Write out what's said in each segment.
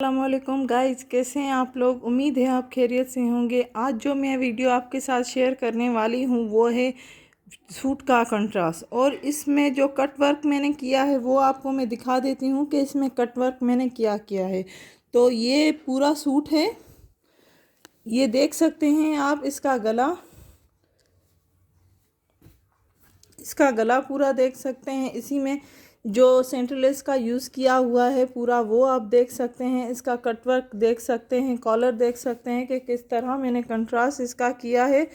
अस्सलामुअलैकुम गाइस, कैसे हैं आप लोग। उम्मीद है आप खैरियत से होंगे। आज जो मैं वीडियो आपके साथ शेयर करने वाली हूँ वो है सूट का कंट्रास्ट, और इसमें जो कट वर्क मैंने किया है वो आपको मैं दिखा देती हूँ कि इसमें कट वर्क मैंने क्या किया है। तो ये पूरा सूट है, ये देख सकते हैं आप। इसका गला पूरा देख सकते हैं। इसी में जो सेंटरलेस का यूज़ किया हुआ है पूरा वो आप देख सकते हैं। इसका कटवर्क देख सकते हैं, कॉलर देख सकते हैं कि किस तरह मैंने कंट्रास्ट इसका किया है।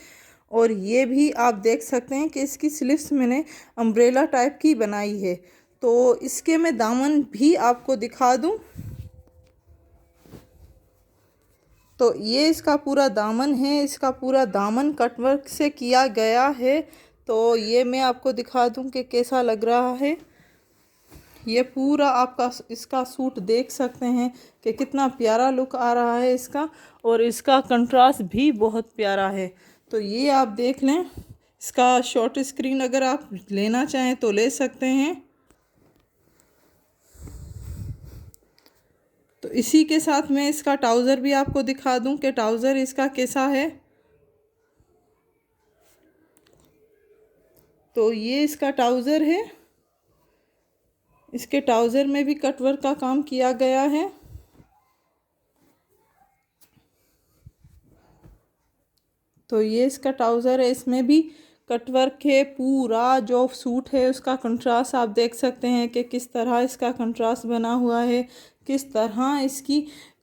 और ये भी आप देख सकते हैं कि इसकी स्लीव्स मैंने अम्ब्रेला टाइप की बनाई है। तो इसके मैं दामन भी आपको दिखा दूं। तो ये इसका पूरा दामन है, इसका पूरा दामन कटवर्क से किया गया है। तो ये मैं आपको दिखा दूं कि कैसा लग रहा है। ये पूरा आपका इसका सूट देख सकते हैं कि कितना प्यारा लुक आ रहा है इसका, और इसका कंट्रास्ट भी बहुत प्यारा है। तो ये आप देख लें। इसका शॉर्ट स्क्रीन अगर आप लेना चाहें तो ले सकते हैं। तो इसी के साथ मैं इसका ट्राउज़र भी आपको दिखा दूं कि ट्राउज़र इसका कैसा है। तो ये इसका ट्राउज़र है, इसके ट्राउज़र में भी कटवर्क का काम किया गया है। तो ये इसका ट्राउज़र है, इसमें भी कटवर्क है। पूरा जो सूट है उसका कंट्रास्ट आप देख सकते हैं कि किस तरह इसका कंट्रास्ट बना हुआ है, किस तरह इसकी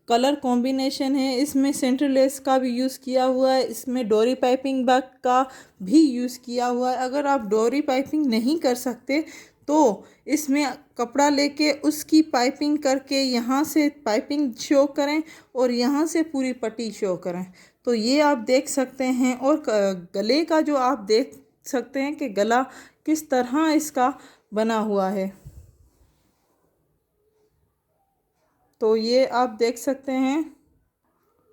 कलर कॉम्बिनेशन है। इसमें सेंटर लेस का भी यूज़ किया हुआ है, इसमें डोरी पाइपिंग बैक का भी यूज़ किया हुआ है। अगर आप डोरी पाइपिंग नहीं कर सकते तो इसमें कपड़ा लेके उसकी पाइपिंग करके यहाँ से पाइपिंग शो करें और यहाँ से पूरी पट्टी शो करें। तो ये आप देख सकते हैं। और गले का जो आप देख सकते हैं कि गला किस तरह इसका बना हुआ है। तो ये आप देख सकते हैं,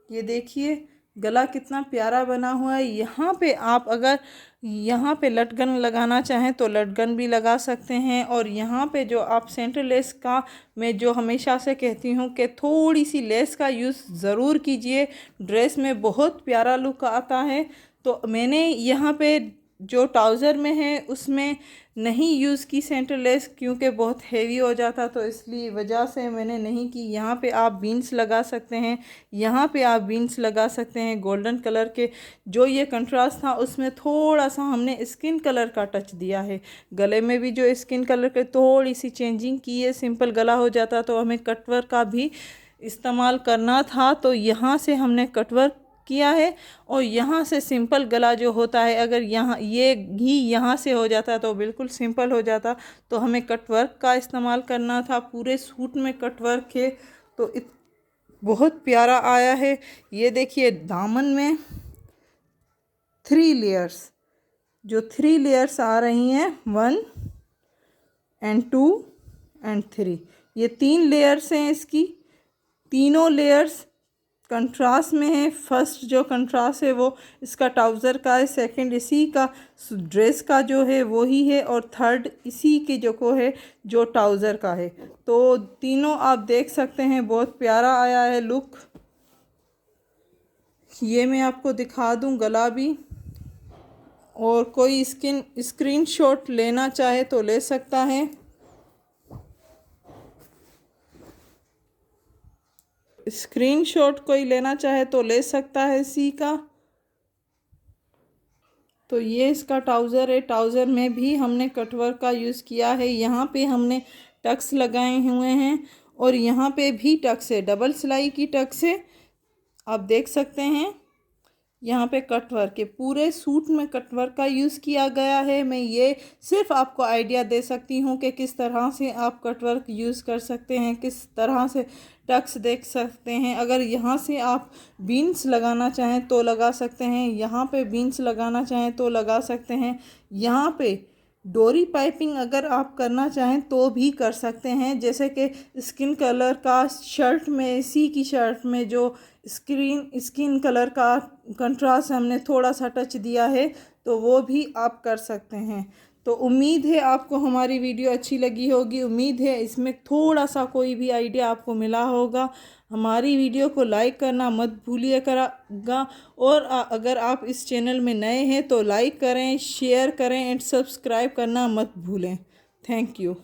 ये देखिए गला कितना प्यारा बना हुआ है। यहाँ पे आप अगर यहाँ पे लटकन लगाना चाहें तो लटकन भी लगा सकते हैं। और यहाँ पे जो आप सेंटर लेस का, मैं जो हमेशा से कहती हूँ कि थोड़ी सी लेस का यूज़ ज़रूर कीजिए, ड्रेस में बहुत प्यारा लुक आता है। तो मैंने यहाँ पे जो ट्राउज़र में है उसमें नहीं यूज़ की सेंटर लेस, क्योंकि बहुत हेवी हो जाता, तो इसलिए वजह से मैंने नहीं की। यहाँ पे आप बीन्स लगा सकते हैं, यहाँ पे आप बीन्स लगा सकते हैं गोल्डन कलर के। जो ये कंट्रास्ट था उसमें थोड़ा सा हमने स्किन कलर का टच दिया है। गले में भी जो स्किन कलर के थोड़ी सी चेंजिंग की है। सिंपल गला हो जाता तो हमें कटवर्क का भी इस्तेमाल करना था, तो यहाँ से हमने कटवर्क किया है। और यहाँ से सिंपल गला जो होता है, अगर यहाँ ये ही यहाँ से हो जाता तो बिल्कुल सिंपल हो जाता। तो हमें कटवर्क का इस्तेमाल करना था। पूरे सूट में कटवर्क है तो बहुत प्यारा आया है। ये देखिए दामन में 3 लेयर्स, जो 3 लेयर्स आ रही हैं, 1 एंड 2 एंड 3, ये 3 लेयर्स हैं इसकी। तीनों लेयर्स कंट्रास्ट में है। फर्स्ट जो कंट्रास्ट है वो इसका ट्राउज़र का है, सेकंड इसी का ड्रेस का जो है वो ही है, और थर्ड इसी के जो को है जो ट्राउज़र का है। तो तीनों आप देख सकते हैं, बहुत प्यारा आया है लुक। ये मैं आपको दिखा दूं गला भी। और कोई स्क्रीनशॉट लेना चाहे तो ले सकता है। स्क्रीनशॉट कोई लेना चाहे तो ले सकता है इसी का। तो ये इसका ट्राउज़र है, ट्राउज़र में भी हमने कटवर्क का यूज़ किया है। यहाँ पे हमने टक्स लगाए हुए हैं और यहाँ पे भी टक्स है, डबल सिलाई की टक्स है, आप देख सकते हैं। यहाँ पे कटवर्क के पूरे सूट में कटवर्क का यूज़ किया गया है। मैं ये सिर्फ आपको आइडिया दे सकती हूँ कि किस तरह से आप कटवर्क यूज़ कर सकते हैं, किस तरह से टक्स देख सकते हैं। अगर यहाँ से आप बीन्स लगाना चाहें तो लगा सकते हैं, यहाँ पे बीन्स लगाना चाहें तो लगा सकते हैं। यहाँ पे डोरी पाइपिंग अगर आप करना चाहें तो भी कर सकते हैं। जैसे कि स्किन कलर का शर्ट में, इसी की शर्ट में जो स्किन कलर का कंट्रास्ट हमने थोड़ा सा टच दिया है तो वो भी आप कर सकते हैं। तो उम्मीद है आपको हमारी वीडियो अच्छी लगी होगी। उम्मीद है इसमें थोड़ा सा कोई भी आइडिया आपको मिला होगा। हमारी वीडियो को लाइक करना मत भूलिएगा। और अगर आप इस चैनल में नए हैं तो लाइक करें, शेयर करें एंड सब्सक्राइब करना मत भूलें। Thank you.